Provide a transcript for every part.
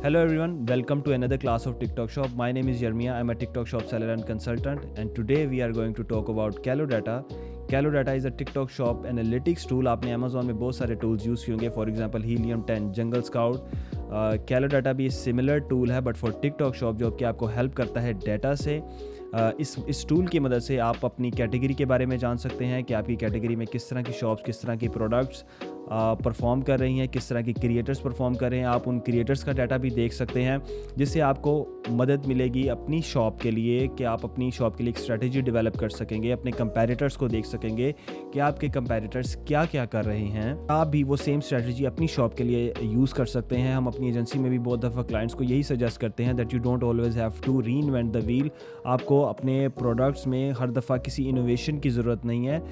Hello everyone, welcome to another class of TikTok Shop. My name is Jeremiah. I'm a TikTok Shop seller and consultant, and today we are going to talk about Calodata. Calodata is a TikTok Shop analytics tool. आपने Amazon में बहुत सारे tools use किए होंगे, for example Helium 10, Jungle Scout. Calodata भी similar tool है but for TikTok shop जो कि आपको हेल्प करता है डाटा से। इस टूल की मदद से आप अपनी कैटेगरी के बारे में जान सकते हैं कि आपकी कैटेगरी में किस तरह की शॉप्स, किस तरह की प्रोडक्ट्स परफॉर्म कर रही हैं, किस तरह की क्रिएटर्स परफॉर्म कर रहे हैं। आप उन क्रिएटर्स का डाटा भी देख सकते हैं, जिससे आपको मदद मिलेगी अपनी शॉप के लिए कि आप अपनी शॉप के लिए एक स्ट्रेटजी डेवलप कर सकेंगे, अपने कंपैरेटर्स को देख सकेंगे कि आपके कंपैरेटर्स क्या क्या कर रहे हैं। आप भी वो सेम स्ट्रेटजी अपनी शॉप के लिए यूज़ कर सकते हैं। हम अपनी एजेंसी में भी बहुत दफ़ा क्लाइंट्स को यही सजेस्ट करते हैं that you don't always have to reinvent the wheel. आपको अपने प्रोडक्ट्स में हर दफ़ा किसी इनोवेशन की ज़रूरत नहीं है,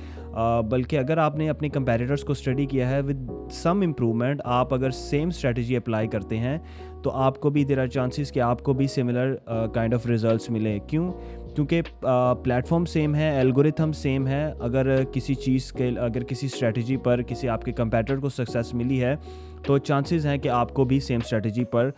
बल्कि अगर आपने अपने कंपैरेटर्स को स्टडी किया है विद सम इम्प्रूवमेंट, आप अगर सेम स्ट्रेटजी अप्लाई करते हैं तो आपको भी देयर आर चांसेस कि आपको भी सिमिलर काइंड ऑफ रिजल्ट्स मिले। क्यों? क्योंकि प्लेटफॉर्म सेम है, एल्गोरिथम सेम है। अगर किसी स्ट्रेटजी पर किसी आपके कंपैरेटर को सक्सेस मिली है तो चांसेस हैं कि आपको भी सेम स्ट्रेटजी पर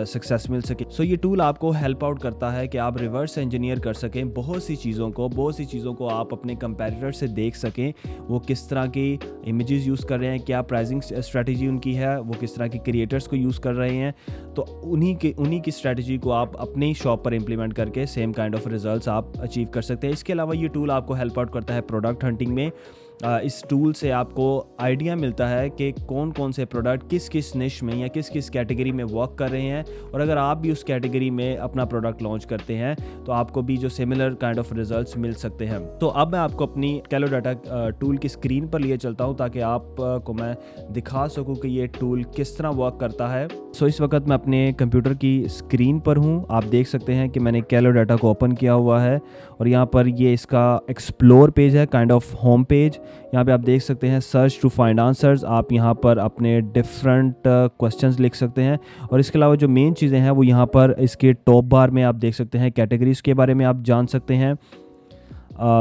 सक्सेस मिल सके। सो ये टूल आपको हेल्प आउट करता है कि आप रिवर्स इंजीनियर कर सकें बहुत सी चीज़ों को आप अपने कंपैरेटर से देख सकें। वो किस तरह की इमेजेस यूज़ कर रहे हैं, क्या प्राइसिंग स्ट्रेटजी उनकी है, वो किस तरह के क्रिएटर्स को यूज़ कर रहे हैं। तो उन्हीं की स्ट्रेटजी को आप अपनी शॉप पर इम्प्लीमेंट करके सेम काइंड ऑफ रिजल्ट्स आप अचीव कर सकते हैं। इसके अलावा ये टूल आपको हेल्प आउट करता है प्रोडक्ट हंटिंग में। इस टूल से आपको आइडिया मिलता है कि कौन कौन से प्रोडक्ट किस किस निश में या किस किस कैटेगरी में वर्क कर रहे हैं, और अगर आप भी उस कैटेगरी में अपना प्रोडक्ट लॉन्च करते हैं तो आपको भी जो सिमिलर काइंड ऑफ रिजल्ट्स मिल सकते हैं। तो अब मैं आपको अपनी कैलोडाटा टूल की स्क्रीन पर लिए चलता हूं ताकि आपको मैं दिखा सकूं कि ये टूल किस तरह वर्क करता है। सो इस वक्त मैं अपने कंप्यूटर की स्क्रीन पर हूं। आप देख सकते हैं कि मैंने कैलोडाटा को ओपन किया हुआ है और यहाँ पर ये इसका एक्सप्लोर पेज है, काइंड ऑफ होम पेज। यहाँ पे आप देख सकते हैं सर्च टू फाइंड आंसर्स। आप यहाँ पर अपने डिफरेंट क्वेश्चंस लिख सकते हैं, और इसके अलावा जो मेन चीज़ें हैं वो यहाँ पर इसके टॉप बार में आप देख सकते हैं। कैटेगरीज़ के बारे में आप जान सकते हैं,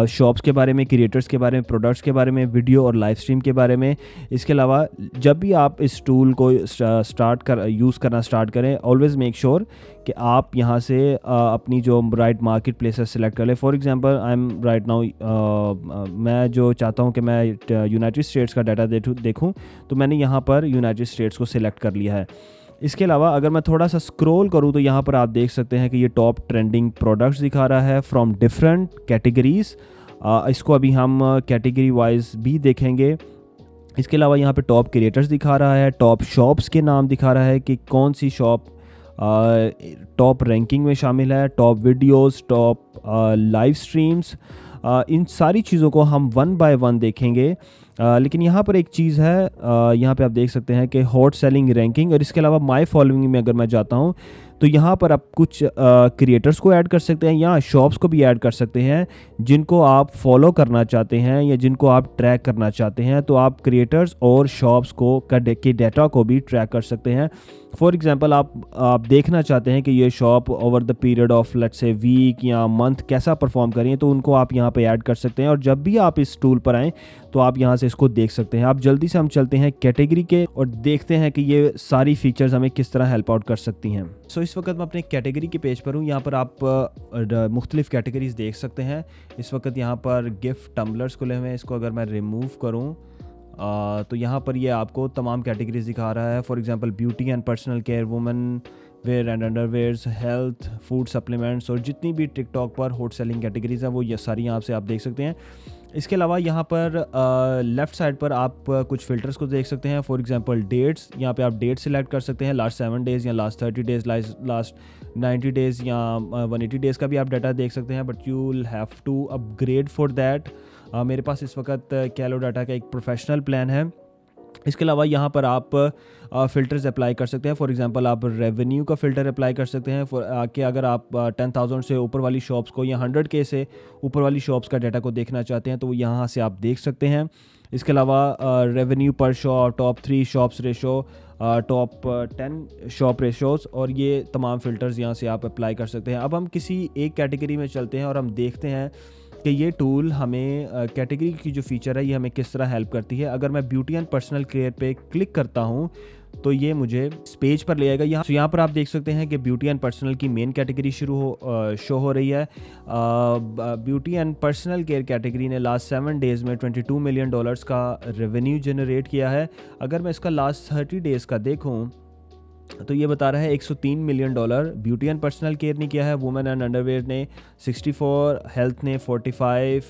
शॉप्स के बारे में, क्रिएटर्स के बारे में, प्रोडक्ट्स के बारे में, वीडियो और लाइव स्ट्रीम के बारे में। इसके अलावा जब भी आप इस टूल को यूज़ करना स्टार्ट करें, ऑलवेज़ मेक श्योर कि आप यहाँ से अपनी जो राइट मार्केट प्लेसेस सेलेक्ट कर लें। For example I am right now, मैं जो चाहता हूँ कि मैं यूनाइटेड स्टेट्स का डाटा देखूँ, तो मैंने यहाँ पर यूनाइटेड स्टेट्स को सिलेक्ट कर लिया है। इसके अलावा अगर मैं थोड़ा सा स्क्रॉल करूं तो यहाँ पर आप देख सकते हैं कि ये टॉप ट्रेंडिंग प्रोडक्ट्स दिखा रहा है फ्रॉम डिफरेंट कैटेगरीज़। इसको अभी हम कैटेगरी वाइज भी देखेंगे। इसके अलावा यहाँ पे टॉप क्रिएटर्स दिखा रहा है, टॉप शॉप्स के नाम दिखा रहा है कि कौन सी शॉप टॉप रैंकिंग में शामिल है, top videos, top live streams. इन सारी चीज़ों को हम वन बाय वन देखेंगे। लेकिन यहाँ पर एक चीज़ है, यहाँ पे आप देख सकते हैं कि हॉट सेलिंग रैंकिंग, और इसके अलावा माय फॉलोइंग में अगर मैं जाता हूँ तो यहाँ पर आप कुछ क्रिएटर्स को ऐड कर सकते हैं या शॉप्स को भी ऐड कर सकते हैं जिनको आप फॉलो करना चाहते हैं या जिनको आप ट्रैक करना चाहते हैं। तो आप क्रिएटर्स और शॉप्स के डाटा को भी ट्रैक कर सकते हैं। फॉर एग्जांपल आप देखना चाहते हैं कि ये shop over the period of let's say week या मंथ कैसा परफॉर्म कर रही है, तो उनको आप यहाँ पे ऐड कर सकते हैं। और जब भी आप इस टूल पर आएँ तो आप यहाँ से इसको देख सकते हैं। आप जल्दी से हम चलते हैं कैटेगरी के और देखते हैं कि ये सारी फीचर्स हमें किस तरह हेल्प आउट कर सकती हैं। सो इस वक्त मैं अपने कैटेगरी के पेज पर हूँ। यहाँ पर आप मुख्तलिफ कैटेगरीज देख सकते हैं। इस वक्त यहाँ पर गिफ्ट टम्बलर्स खुले हुए हैं। इसको अगर मैं रिमूव करूँ तो यहाँ पर ये आपको तमाम कैटेगरीज दिखा रहा है। For example beauty and personal care, women wear and underwears, health, food supplements, और जितनी भी टिकटॉक पर हॉट सेलिंग कैटेगरीज हैं वो ये सारी यहाँ से आप देख सकते हैं। इसके अलावा यहाँ पर लेफ़्ट साइड पर आप कुछ फ़िल्टर्स को देख सकते हैं। फॉर एग्जांपल डेट्स, यहाँ पे आप डेट सिलेक्ट कर सकते हैं, लास्ट 7 डेज़ या लास्ट 30 डेज़, लास्ट 90 डेज़ या 180 डेज़ का भी आप डाटा देख सकते हैं, but you will have to upgrade for that. मेरे पास इस वक्त कैलोडाटा का एक प्रोफेशनल प्लान है। इसके अलावा यहाँ पर आप फ़िल्टर्स अप्लाई कर सकते हैं। फॉर एग्जांपल आप रेवेन्यू का फ़िल्टर अप्लाई कर सकते हैं कि अगर आप 10,000 से ऊपर वाली शॉप्स को या 100K से ऊपर वाली शॉप्स का डाटा को देखना चाहते हैं तो यहाँ से आप देख सकते हैं। इसके अलावा रेवेन्यू पर shop, top 3 shops ratio, top 10 shop ratios, और ये तमाम फ़िल्टर्स यहाँ से आप अप्लाई कर सकते हैं। अब हम किसी एक कैटेगरी में चलते हैं और हम देखते हैं कि ये टूल हमें कैटेगरी की जो फ़ीचर है ये हमें किस तरह हेल्प करती है। अगर मैं ब्यूटी एंड पर्सनल केयर पे क्लिक करता हूँ तो ये मुझे इस पेज पर ले आएगा। यहाँ पर आप देख सकते हैं कि ब्यूटी एंड पर्सनल की मेन कैटेगरी शो हो रही है। Beauty and personal care category ने लास्ट 7 डेज़ में $22 मिलियन का रेवेन्यू जनरेट किया है। अगर मैं इसका लास्ट 30 डेज़ का देखूँ तो ये बता रहा है $103 million. Beauty and personal care ने किया है, वुमेन एंड अंडरवेयर ने 64, हेल्थ ने 45,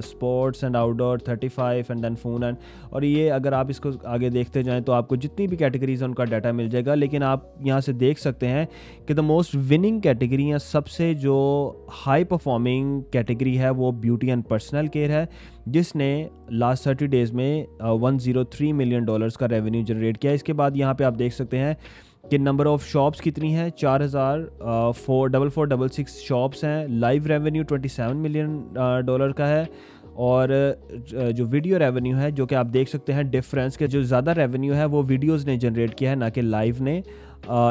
sports and outdoor 35 and then phone and, और ये अगर आप इसको आगे देखते जाएं तो आपको जितनी भी कैटेगरीज हैं उनका डाटा मिल जाएगा। लेकिन आप यहाँ से देख सकते हैं कि द मोस्ट विनिंग कैटेगरी या सबसे जो हाई परफॉर्मिंग कैटेगरी है वो ब्यूटी एंड पर्सनल केयर है, जिसने लास्ट 30 डेज़ में $103 मिलियन का रेवेन्यू जनरेट किया। इसके बाद यहाँ पे आप देख सकते हैं कि नंबर ऑफ़ शॉप्स कितनी हैं, 4,466 शॉप्स हैं। लाइव रेवेन्यू $27 मिलियन का है, और जो वीडियो रेवेन्यू है, जो कि आप देख सकते हैं डिफरेंस के, जो ज़्यादा रेवेन्यू है वो वीडियोस ने जनरेट किया है ना कि लाइव ने।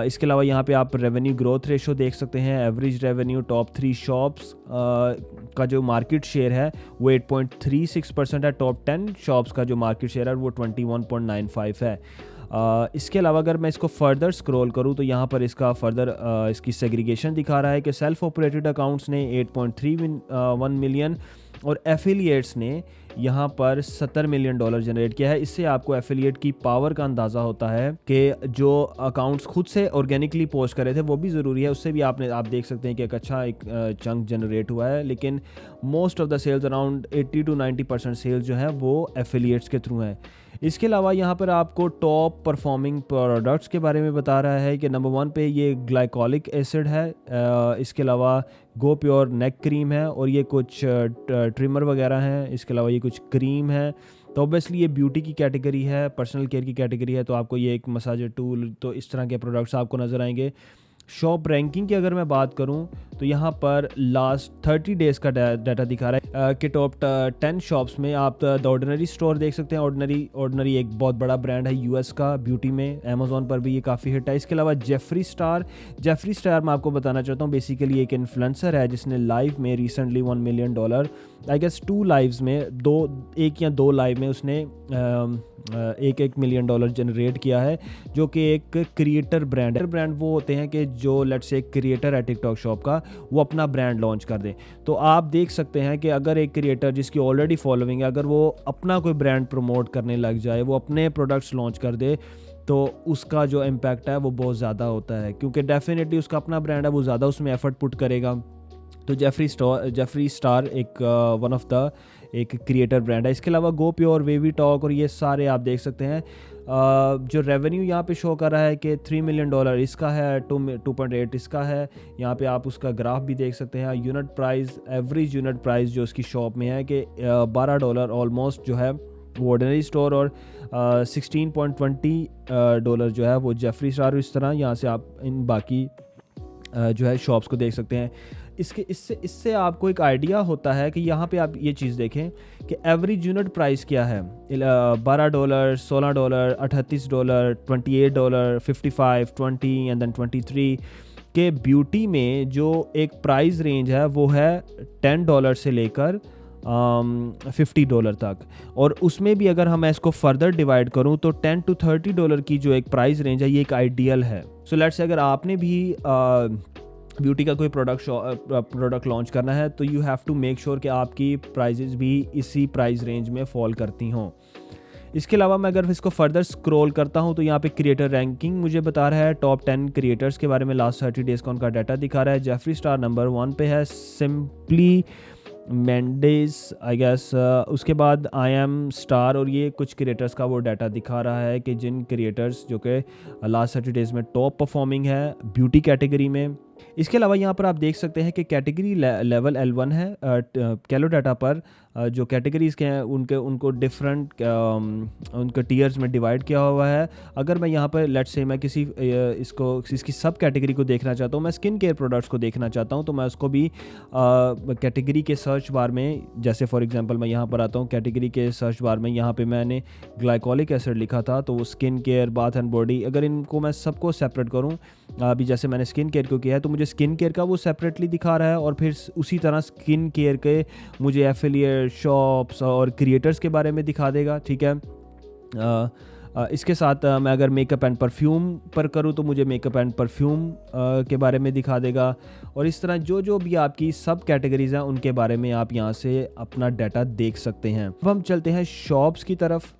इसके अलावा यहाँ पे आप रेवेन्यू ग्रोथ रेशो देख सकते हैं। एवरेज रेवेन्यू टॉप 3 शॉप्स का जो मार्केट शेयर है वो 8.36% है। टॉप 10 शॉप्स का जो मार्केट शेयर है वो 21.95 है। इसके अलावा अगर मैं इसको फर्दर स्क्रॉल करूँ तो यहाँ पर इसका फर्दर इसकी सेग्रीगेशन दिखा रहा है कि सेल्फ ऑपरेटेड अकाउंट्स ने 8.31 मिलियन और एफिलिएट्स ने यहाँ पर $70 मिलियन जनरेट किया है। इससे आपको एफिलिएट की पावर का अंदाज़ा होता है कि जो अकाउंट्स खुद से ऑर्गेनिकली पोस्ट करे थे वो भी ज़रूरी है, उससे भी आप देख सकते हैं कि एक अच्छा चंक जनरेट हुआ है। लेकिन most of the sales around 80 to 90% sales जो है वो एफिलिएट्स के थ्रू हैं। इसके अलावा यहाँ पर आपको टॉप परफॉर्मिंग प्रोडक्ट्स के बारे में बता रहा है कि नंबर 1 पे ये ग्लाइकोलिक एसिड है। इसके अलावा गो प्योर नेक क्रीम है, और ये कुछ ट्रिमर वगैरह हैं। इसके अलावा ये कुछ क्रीम है। तो ऑब्वियसली ये ब्यूटी की कैटेगरी है, पर्सनल केयर की कैटेगरी है, तो आपको ये एक मसाजर टूल, तो इस तरह के प्रोडक्ट्स आपको नज़र आएंगे। शॉप रैंकिंग की अगर मैं बात करूं तो यहाँ पर लास्ट 30 डेज़ का डाटा दिखा रहा है कि टॉप 10 शॉप्स में आप द ऑर्डिनरी स्टोर देख सकते हैं। ऑर्डिनरी एक बहुत बड़ा ब्रांड है यूएस का ब्यूटी में, अमेज़ॉन पर भी ये काफ़ी हिट है। इसके अलावा जेफरी स्टार मैं आपको बताना चाहता हूँ, बेसिकली एक इन्फ्लुएंसर है जिसने लाइव में recently $1 million, I guess 2 lives में, एक या दो लाइव में उसने $1 मिलियन जनरेट किया है, जो कि एक क्रिएटर ब्रांड है। ब्रांड वो होते हैं कि जो लेट्स से एक क्रिएटर है टिकटॉक शॉप का, वो अपना ब्रांड लॉन्च कर दे। तो आप देख सकते हैं कि अगर एक क्रिएटर जिसकी ऑलरेडी फॉलोइंग है, अगर वो अपना कोई ब्रांड प्रमोट करने लग जाए, वो अपने प्रोडक्ट्स लॉन्च कर दे, तो उसका जो इम्पैक्ट है वो बहुत ज़्यादा होता है, क्योंकि डेफिनेटली उसका अपना ब्रांड है, वो ज़्यादा उसमें एफर्ट पुट करेगा। तो जेफरी स्टार एक वन ऑफ द एक क्रिएटर ब्रांड है। इसके अलावा गो प्योर, वेवी टॉक, और ये सारे आप देख सकते हैं। जो रेवेन्यू यहाँ पे शो कर रहा है कि $3 मिलियन इसका है, 2.8 इसका है। यहाँ पे आप उसका ग्राफ भी देख सकते हैं। Unit price, average unit price जो उसकी शॉप में है कि $12 ऑलमोस्ट जो है वो ऑर्डिनरी स्टोर, और $16.20 जो है वो जेफरी स्टार। इस तरह यहाँ से आप इन बाकी जो है शॉप्स को देख सकते हैं। इससे आपको एक आइडिया होता है कि यहाँ पे आप ये चीज़ देखें कि एवरेज यूनिट प्राइस क्या है। $12, $16, $38, $28, $55, $20 एंड देन $23 के ब्यूटी में जो एक प्राइस रेंज है वो है $10 से लेकर $50 तक। और उसमें भी अगर हम इसको फर्दर डिवाइड करूँ तो $10 to $30 की जो एक प्राइस रेंज है, ये एक आइडियल है। सो लेट्स से अगर आपने भी ब्यूटी का कोई प्रोडक्ट लॉन्च करना है तो you have to make sure कि आपकी प्राइजेस भी इसी प्राइस रेंज में फॉल करती हों। इसके अलावा मैं अगर इसको फर्दर स्क्रॉल करता हूं तो यहाँ पे क्रिएटर रैंकिंग मुझे बता रहा है, टॉप 10 क्रिएटर्स के बारे में लास्ट 30 डेज़ का उनका डाटा दिखा रहा है। जेफरी स्टार नंबर 1 पे है, सिंपली मेंडेज आई गेस, उसके बाद आई एम स्टार, और ये कुछ क्रिएटर्स का वो डाटा दिखा रहा है कि जिन क्रिएटर्स जो कि लास्ट 30 डेज़ में टॉप परफॉर्मिंग है ब्यूटी कैटेगरी में। इसके अलावा यहाँ पर आप देख सकते हैं कि कैटेगरी लेवल L1 है। कैलो डाटा पर जो कैटेगरीज़ के हैं उनको डिफरेंट उनके टीयर्स में डिवाइड किया हुआ है। अगर मैं यहाँ पर लेट्स से मैं इसकी सब कैटेगरी को देखना चाहता हूँ, मैं स्किन केयर प्रोडक्ट्स को देखना चाहता हूँ, तो मैं उसको भी कैटेगरी के सर्च बार में, जैसे फॉर एग्जांपल मैं यहाँ पर आता हूँ कैटेगरी के सर्च बार में, यहाँ पे मैंने ग्लाइकोलिक एसिड लिखा था, तो वो skin care, bath and body, अगर इनको मैं सबको सेपरेट करूँ, अभी जैसे मैंने स्किन केयर को किया है तो मुझे स्किन केयर का वो सेपरेटली दिखा रहा है, और फिर उसी तरह स्किन केयर के मुझे एफिलिएट शॉप्स और क्रिएटर्स के बारे में दिखा देगा। ठीक है, इसके साथ मैं अगर मेकअप एंड परफ्यूम पर करूँ तो मुझे मेकअप एंड परफ्यूम के बारे में दिखा देगा। और इस तरह जो जो भी आपकी सब कैटेगरीज़ हैं उनके बारे में आप यहाँ से अपना डाटा देख सकते हैं। अब हम चलते हैं शॉप्स की तरफ।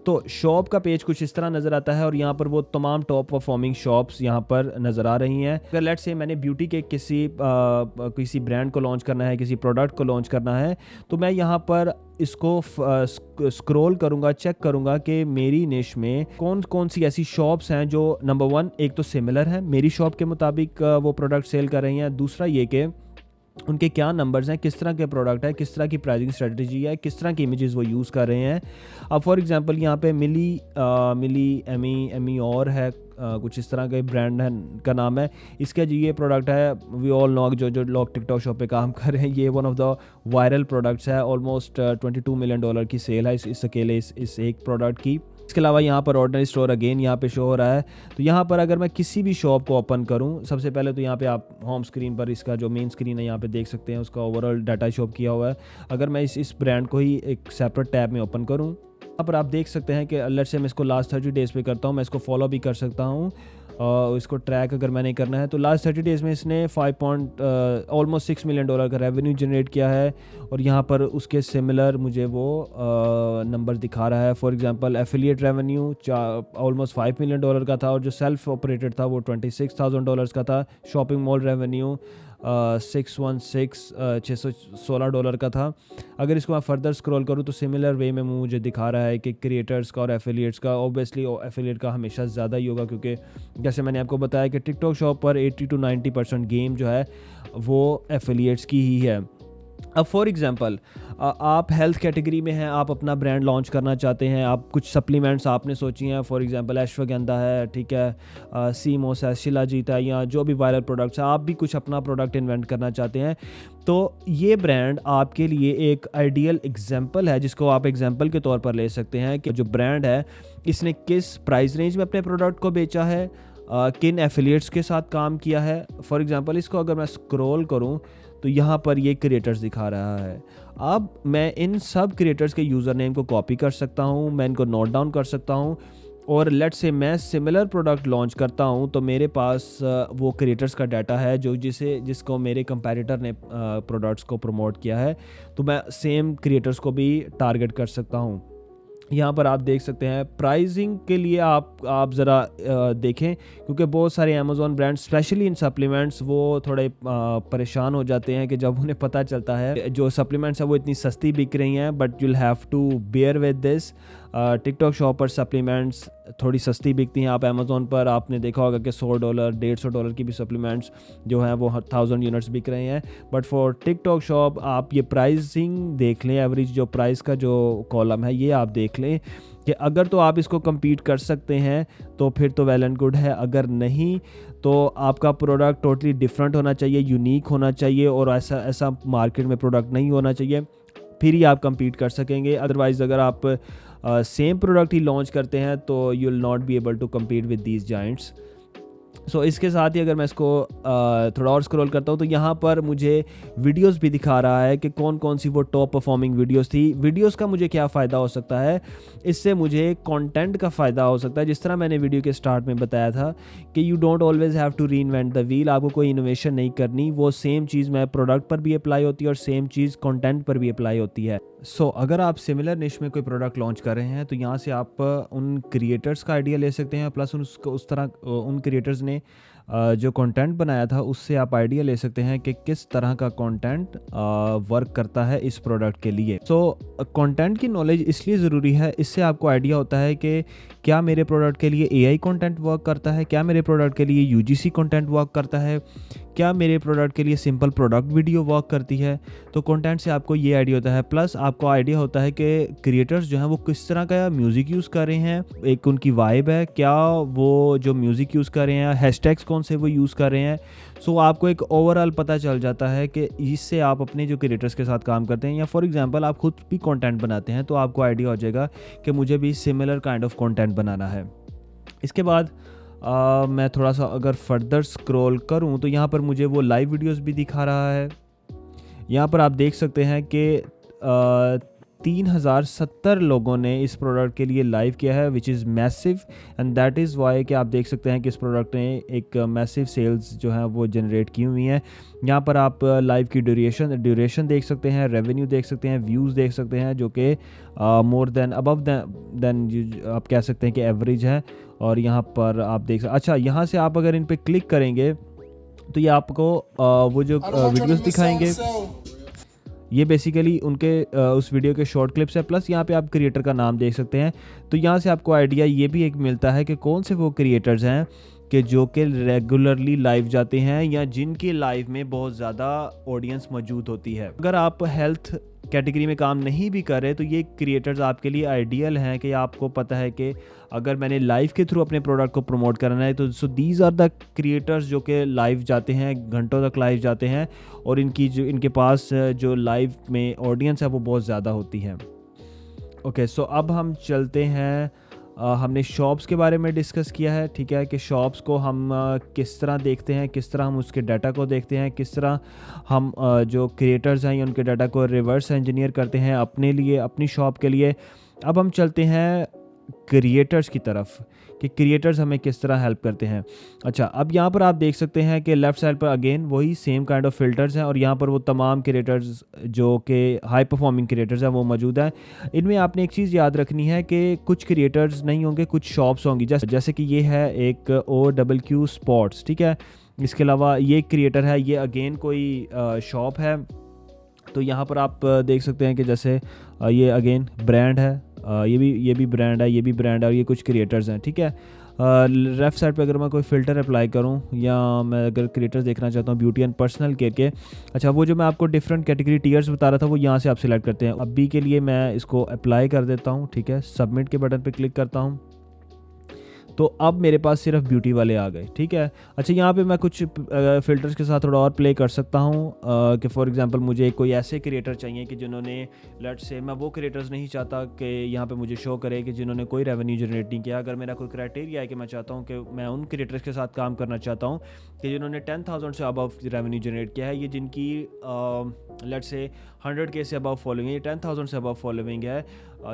तो शॉप का पेज कुछ इस तरह नज़र आता है और यहाँ पर वो तमाम टॉप परफॉर्मिंग शॉप्स यहाँ पर नज़र आ रही हैं। अगर लेट्स से मैंने ब्यूटी के किसी ब्रांड को लॉन्च करना है, किसी प्रोडक्ट को लॉन्च करना है, तो मैं यहाँ पर इसको स्क्रॉल करूँगा, चेक करूँगा कि मेरी निश में कौन कौन सी ऐसी शॉप्स हैं जो नंबर 1 एक तो सिमिलर हैं, मेरी शॉप के मुताबिक वो प्रोडक्ट सेल कर रही हैं। दूसरा ये कि उनके क्या नंबर्स हैं, किस तरह के प्रोडक्ट है, किस तरह की प्राइसिंग स्ट्रेटजी है, किस तरह की इमेजेस वो यूज़ कर रहे हैं। अब फॉर एग्जांपल यहाँ पे मिली एमी और है, कुछ इस तरह का ब्रांड है का नाम है। इसका जो ये प्रोडक्ट है, वी ऑल नो, जो लोग टिकटॉक शॉप पे काम कर रहे हैं, ये one of the viral products है। ऑलमोस्ट $22 मिलियन की सेल है इस अकेले इस एक प्रोडक्ट की। इसके अलावा यहाँ पर ऑर्डिनरी स्टोर अगेन यहाँ पे शो हो रहा है। तो यहाँ पर अगर मैं किसी भी शॉप को ओपन करूँ, सबसे पहले तो यहाँ पे आप होम स्क्रीन पर इसका जो मेन स्क्रीन है यहाँ पे देख सकते हैं, उसका ओवरऑल डाटा शो किया हुआ है। अगर मैं इस ब्रांड को ही एक सेपरेट टैब में ओपन करूँ, यहाँ पर आप देख सकते हैं कि लेट्स से मैं इसको लास्ट 30 डेज़ पे करता हूँ, मैं इसको फॉलो भी कर सकता हूँ। इसको ट्रैक अगर मैंने करना है तो लास्ट 30 डेज़ में इसने ऑलमोस्ट $6 मिलियन का रेवेन्यू जनरेट किया है। और यहाँ पर उसके सिमिलर मुझे वो नंबर दिखा रहा है। For example affiliate revenue almost $5 million का था और जो सेल्फ ऑपरेटेड था वो $26,000 का था। शॉपिंग मॉल रेवेन्यू $616 का था। अगर इसको मैं फर्दर स्क्रॉल करूँ तो सिमिलर वे में मुझे दिखा रहा है कि क्रिएटर्स का और एफिलिएट्स का, ऑब्वियसली एफिलिएट का हमेशा ज़्यादा ही होगा, क्योंकि जैसे मैंने आपको बताया कि टिकटॉक शॉप पर 80 to 90% गेम जो है वो एफिलिएट्स की ही है। अब फॉर एग्जांपल आप हेल्थ कैटेगरी में हैं, आप अपना ब्रांड लॉन्च करना चाहते हैं, आप कुछ सप्लीमेंट्स आपने सोची हैं, फॉर एग्जांपल अश्वगंधा है, ठीक है, सीमोस है, शिलाजीत है, या जो भी वायरल प्रोडक्ट्स है, आप भी कुछ अपना प्रोडक्ट इन्वेंट करना चाहते हैं, तो ये ब्रांड आपके लिए एक आइडियल एग्जांपल है, जिसको आप एग्जांपल के तौर पर ले सकते हैं कि जो ब्रांड है इसने किस प्राइस रेंज में अपने प्रोडक्ट को बेचा है, किन एफिलिएट्स के साथ काम किया है। फॉर एग्जांपल इसको अगर मैं स्क्रॉल करूं तो यहाँ पर ये क्रिएटर्स दिखा रहा है। अब मैं इन सब क्रिएटर्स के यूज़र नेम को कॉपी कर सकता हूँ, मैं इनको नोट डाउन कर सकता हूँ, और लेट्स से मैं सिमिलर प्रोडक्ट लॉन्च करता हूँ तो मेरे पास वो क्रिएटर्स का डाटा है जिसको मेरे कंपैरेटर ने प्रोडक्ट्स को प्रमोट किया है, तो मैं सेम क्रिएटर्स को भी टारगेट कर सकता हूँ। यहाँ पर आप देख सकते हैं प्राइसिंग के लिए आप ज़रा देखें, क्योंकि बहुत सारे Amazon brand specially in supplements वो थोड़े परेशान हो जाते हैं कि जब उन्हें पता चलता है जो सप्लीमेंट्स है वो इतनी सस्ती बिक रही हैं, but you'll have to bear with this. TikTok shop पर सप्लीमेंट्स थोड़ी सस्ती बिकती हैं। आप अमेज़ॉन पर आपने देखा होगा कि $100 $150 की भी सप्लीमेंट्स जो हैं वो 1000 यूनिट्स बिक रहे हैं, बट फॉर टिकटॉक शॉप आप ये प्राइसिंग देख लें, एवरेज जो प्राइस का जो कॉलम है ये आप देख लें कि अगर तो आप इसको compete कर सकते हैं तो फिर तो वेल एंड गुड है, अगर नहीं तो आपका प्रोडक्ट टोटली डिफरेंट होना चाहिए, यूनिक होना चाहिए, और ऐसा मार्केट में प्रोडक्ट नहीं होना चाहिए, फिर ही आप compete कर सकेंगे। अदरवाइज़ अगर आप सेम प्रोडक्ट ही लॉन्च करते हैं तो you will not be able to compete with these giants. So इसके साथ ही अगर मैं इसको थोड़ा और स्क्रॉल करता हूँ तो यहाँ पर मुझे वीडियोस भी दिखा रहा है कि कौन कौन सी वो टॉप परफॉर्मिंग वीडियोस थी। वीडियोस का मुझे क्या फ़ायदा हो सकता है, इससे मुझे कंटेंट का फ़ायदा हो सकता है। जिस तरह मैंने वीडियो के स्टार्ट में बताया था कि you don't always have to reinvent the wheel, आपको कोई इनोवेशन नहीं करनी, वो सेम चीज़ मैं प्रोडक्ट पर भी अप्लाई होती है और सेम चीज़ कंटेंट पर भी अप्लाई होती है। सो अगर आप सिमिलर निश में कोई प्रोडक्ट लॉन्च कर रहे हैं तो यहाँ से आप उन क्रिएटर्स का आइडिया ले सकते हैं, प्लस उस तरह उन क्रिएटर्स ने जो कंटेंट बनाया था उससे आप आइडिया ले सकते हैं कि किस तरह का कंटेंट वर्क करता है इस प्रोडक्ट के लिए। सो कंटेंट की नॉलेज इसलिए ज़रूरी है, इससे आपको आइडिया होता है कि क्या मेरे प्रोडक्ट के लिए AI कंटेंट वर्क करता है, क्या मेरे प्रोडक्ट के लिए UGC कंटेंट वर्क करता है, क्या मेरे प्रोडक्ट के लिए सिंपल प्रोडक्ट वीडियो वर्क करती है। तो कंटेंट से आपको ये आइडिया होता है, प्लस आपको आइडिया होता है कि क्रिएटर्स जो हैं वो किस तरह का म्यूज़िक यूज़ कर रहे हैं, एक उनकी वाइब है, क्या वो जो म्यूज़िक यूज़ कर रहे हैं हैशटैग्स कौन से वो यूज़ कर रहे हैं। सो आपको एक ओवरऑल पता चल जाता है कि इससे आप अपने जो क्रिएटर्स के साथ काम करते हैं या फॉर एग्जांपल आप खुद भी कंटेंट बनाते हैं तो आपको आइडिया हो जाएगा कि मुझे भी सिमिलर काइंड ऑफ कंटेंट बनाना है। इसके बाद मैं थोड़ा सा अगर फर्दर स्क्रॉल करूं तो यहाँ पर मुझे वो लाइव वीडियोस भी दिखा रहा है। यहाँ पर आप देख सकते हैं कि 3070 लोगों ने इस प्रोडक्ट के लिए लाइव किया है, which is massive. And that is why कि आप देख सकते हैं कि इस प्रोडक्ट ने एक मैसिव सेल्स जो है वो जनरेट की हुई हैं। यहाँ पर आप लाइव की ड्यूरेशन देख सकते हैं, रेवेन्यू देख सकते हैं, व्यूज़ देख सकते हैं, जो कि मोर देन अबव देन आप कह सकते हैं कि एवरेज है। और यहाँ पर आप देख अच्छा, यहाँ से आप अगर इन पर क्लिक करेंगे तो ये आपको वो जो वीडियोस दिखाएंगे, ये बेसिकली उनके उस वीडियो के शॉर्ट क्लिप्स है। प्लस यहाँ पे आप क्रिएटर का नाम देख सकते हैं। तो यहाँ से आपको आइडिया ये भी एक मिलता है कि कौन से वो क्रिएटर्स हैं कि जो कि रेगुलरली लाइव जाते हैं या जिनकी लाइव में बहुत ज़्यादा ऑडियंस मौजूद होती है। अगर आप हेल्थ कैटेगरी में काम नहीं भी कर रहे तो ये क्रिएटर्स आपके लिए आइडियल हैं कि आपको पता है कि अगर मैंने लाइव के थ्रू अपने प्रोडक्ट को प्रमोट करना है तो दीज आर द क्रिएटर्स जो कि लाइव जाते हैं, घंटों तक लाइव जाते हैं और इनके पास जो लाइव में ऑडियंस है वो बहुत ज़्यादा होती है। ओके, सो अब हम चलते हैं, हमने शॉप्स के बारे में डिस्कस किया है, ठीक है, कि शॉप्स को हम किस तरह देखते हैं, किस तरह हम उसके डाटा को देखते हैं, किस तरह हम जो क्रिएटर्स हैं उनके डाटा को रिवर्स इंजीनियर करते हैं अपने लिए, अपनी शॉप के लिए। अब हम चलते हैं क्रिएटर्स की तरफ कि क्रिएटर्स हमें किस तरह हेल्प करते हैं। अच्छा, अब यहाँ पर आप देख सकते हैं कि लेफ़्ट साइड पर अगेन वही सेम काइंड ऑफ फ़िल्टर्स हैं और यहाँ पर वो तमाम क्रिएटर्स जो कि हाई परफॉर्मिंग क्रिएटर्स हैं वो मौजूद हैं। इनमें आपने एक चीज़ याद रखनी है कि कुछ क्रिएटर्स नहीं होंगे, कुछ शॉप्स होंगी, जैसे कि ये है एक OWQ स्पॉट्स, ठीक है। इसके अलावा ये क्रिएटर है, ये अगेन कोई शॉप है। तो यहाँ पर आप देख सकते हैं कि जैसे ये अगेन ब्रांड है, ये भी ब्रांड है, ये भी ब्रांड है और ये कुछ क्रिएटर्स हैं, ठीक है। लेफ़्ट साइड पे अगर मैं कोई फ़िल्टर अप्लाई करूं या मैं अगर क्रिएटर्स देखना चाहता हूं ब्यूटी एंड पर्सनल केयर के, अच्छा वो जो मैं आपको डिफरेंट कैटेगरी टीयर्स बता रहा था वो यहाँ से आप सिलेक्ट करते हैं। अभी के लिए मैं इसको अप्लाई कर देता हूँ, ठीक है, सबमिट के बटन पर क्लिक करता हूँ। तो अब मेरे पास सिर्फ ब्यूटी वाले आ गए, ठीक है। अच्छा, यहाँ पे मैं कुछ फ़िल्टर्स के साथ थोड़ा और प्ले कर सकता हूँ कि फॉर एग्जांपल मुझे कोई ऐसे क्रिएटर चाहिए कि जिन्होंने, लेट्स से मैं वो क्रिएटर्स नहीं चाहता कि यहाँ पे मुझे शो करे कि जिन्होंने कोई रेवेन्यू जनरेट नहीं किया। अगर मेरा कोई क्राइटेरिया है कि मैं चाहता हूँ कि मैं उन क्रिएटर्स के साथ काम करना चाहता हूँ कि जिन्होंने 10,000 से अबव रेवेन्यू जनरेट किया है, ये जिनकी लेट्स से 100K से अबव फॉलोइंग है, 10,000 से अबव फॉलोइंग है,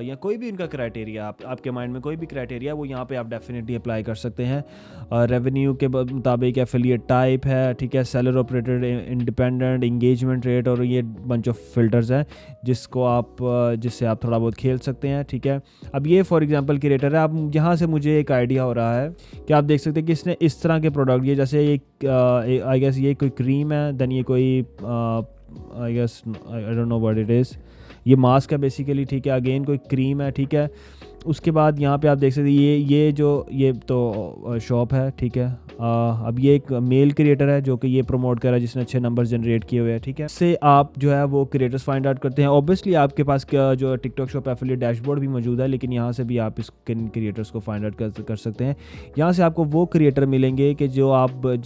या कोई भी इनका क्राइटेरिया, आपके माइंड में कोई भी क्राइटेरिया वो यहाँ पे आप डेफिनेटली अप्लाई कर सकते हैं। रेवेन्यू के मुताबिक एफिलिएट टाइप है, ठीक है, seller operated, independent, engagement rate, और ये बंच ऑफ फिल्टर्स हैं जिससे आप थोड़ा बहुत खेल सकते हैं, ठीक है। अब ये फॉर एग्जांपल क्रिएटर है, अब यहाँ से मुझे एक आइडिया हो रहा है कि आप देख सकते हैं कि इसने इस तरह के प्रोडक्ट, ये जैसे एक आई गेस ये कोई क्रीम है, देन ये कोई I guess I don't know what it is, ये मास्क है बेसिकली, ठीक है, अगेन कोई क्रीम है, ठीक है। उसके बाद यहाँ पे आप देख सकते हैं ये तो शॉप है, ठीक है। अब ये एक मेल क्रिएटर है जो कि ये प्रमोट कर रहा है, जिसने अच्छे नंबर्स जनरेट किए हुए हैं, ठीक है। इससे आप जो है वो क्रिएटर्स फाइंड आउट करते हैं। ऑब्वियसली आपके पास जो टिकटॉक शॉप एफिलिएट डैशबोर्ड भी मौजूद है, लेकिन यहाँ से भी आप इस क्रिएटर्स को फाइंड आउट कर सकते हैं। यहाँ से आपको वो क्रिएटर मिलेंगे कि जो आपको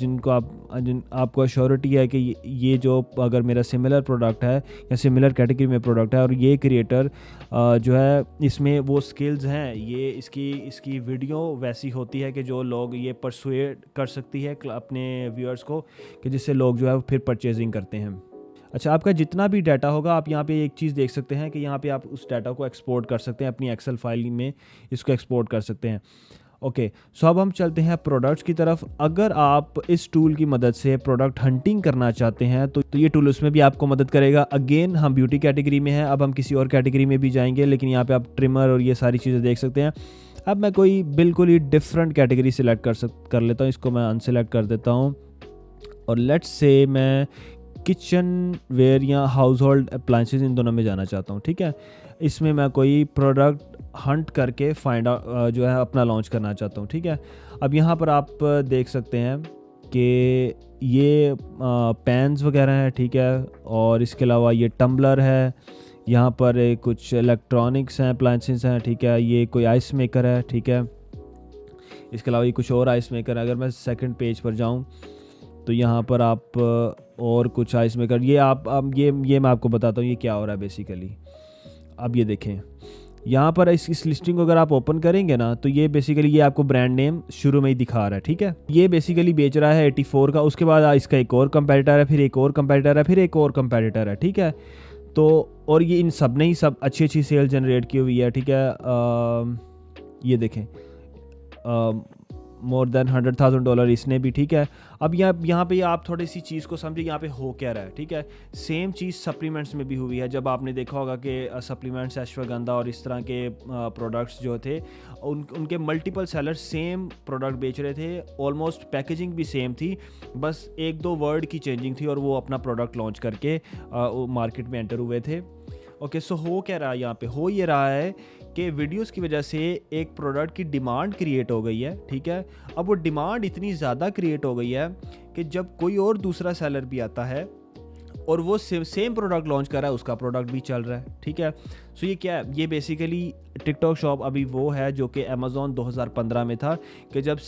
श्योरिटी है कि ये जो अगर मेरा सिमिलर प्रोडक्ट है या सिमिलर कैटेगरी में प्रोडक्ट है और ये क्रिएटर जो है इसमें वो स्किल्स हैं, ये इसकी वीडियो वैसी होती है कि जो लोग ये परसुएड कर सकती है अपने व्यूअर्स को, कि जिससे लोग जो है फिर परचेजिंग करते हैं। अच्छा, आपका जितना भी डाटा होगा, आप यहाँ पे एक चीज़ देख सकते हैं कि यहाँ पे आप उस डाटा को एक्सपोर्ट कर सकते हैं, अपनी एक्सेल फाइल में इसको एक्सपोर्ट कर सकते हैं। ओके, सो अब हम चलते हैं प्रोडक्ट्स की तरफ। अगर आप इस टूल की मदद से प्रोडक्ट हंटिंग करना चाहते हैं तो ये टूल उसमें भी आपको मदद करेगा। अगेन हम ब्यूटी कैटेगरी में हैं, अब हम किसी और कैटेगरी में भी जाएंगे, लेकिन यहाँ पे आप ट्रिमर और ये सारी चीज़ें देख सकते हैं। अब मैं कोई बिल्कुल ही डिफरेंट कैटेगरी सिलेक्ट कर लेता हूँ, इसको मैं अनसेलेक्ट कर देता हूँ और लेट्स से मैं किचन वेयर या हाउस होल्ड अप्लाइंसेस इन दोनों में जाना चाहता हूँ, ठीक है। इसमें मैं कोई प्रोडक्ट हंट करके फाइंड आउट जो है अपना लॉन्च करना चाहता हूँ, ठीक है। अब यहाँ पर आप देख सकते हैं कि ये पैन्स वगैरह हैं, ठीक है, और इसके अलावा ये टम्बलर है, यहाँ पर कुछ इलेक्ट्रॉनिक्स हैं, अप्लाइंसेस हैं, ठीक है, ये कोई आइस मेकर है, ठीक है। इसके अलावा ये कुछ और आइस मेकर है। अगर मैं सेकंड पेज पर जाऊँ तो यहाँ पर आप और कुछ आइस मेकर, ये मैं आपको बताता हूँ ये क्या हो रहा है बेसिकली। अब ये देखें, यहाँ पर इस लिस्टिंग को अगर आप ओपन करेंगे ना तो ये बेसिकली ये आपको ब्रांड नेम शुरू में ही दिखा रहा है, ठीक है। ये बेसिकली बेच रहा है 84 का, उसके बाद इसका एक और कंपेटिटर है, फिर एक और कंपेटिटर है, फिर एक और कंपेटिटर है, ठीक है। तो और ये इन सब ने ही सब अच्छी अच्छी सेल जनरेट की हुई है, ठीक है। ये देखें मोर देन $100,000 इसने भी, ठीक है। अब यहाँ पे आप थोड़ी सी चीज़ को समझिए, यहाँ पे हो क्या रहा है, ठीक है। सेम चीज़ सप्लीमेंट्स में भी हुई है। जब आपने देखा होगा कि सप्लीमेंट्स, अश्वगंधा और इस तरह के प्रोडक्ट्स जो थे उनके मल्टीपल सेलर्स सेम प्रोडक्ट बेच रहे थे, ऑलमोस्ट पैकेजिंग भी सेम थी, बस एक दो वर्ड की चेंजिंग थी और वो अपना प्रोडक्ट लॉन्च करके मार्केट में एंटर हुए थे। ओके, सो हो क्या रहा है यहाँ पे? हो ये रहा है कि वीडियोस की वजह से एक प्रोडक्ट की डिमांड क्रिएट हो गई है, ठीक है। अब वो डिमांड इतनी ज़्यादा क्रिएट हो गई है कि जब कोई और दूसरा सेलर भी आता है और वो सेम प्रोडक्ट लॉन्च कर रहा है, उसका प्रोडक्ट भी चल रहा है, ठीक है। सो ये क्या है? ये बेसिकली टिकटॉक शॉप अभी वो है जो कि अमेज़ॉन 2015 में था, कि जब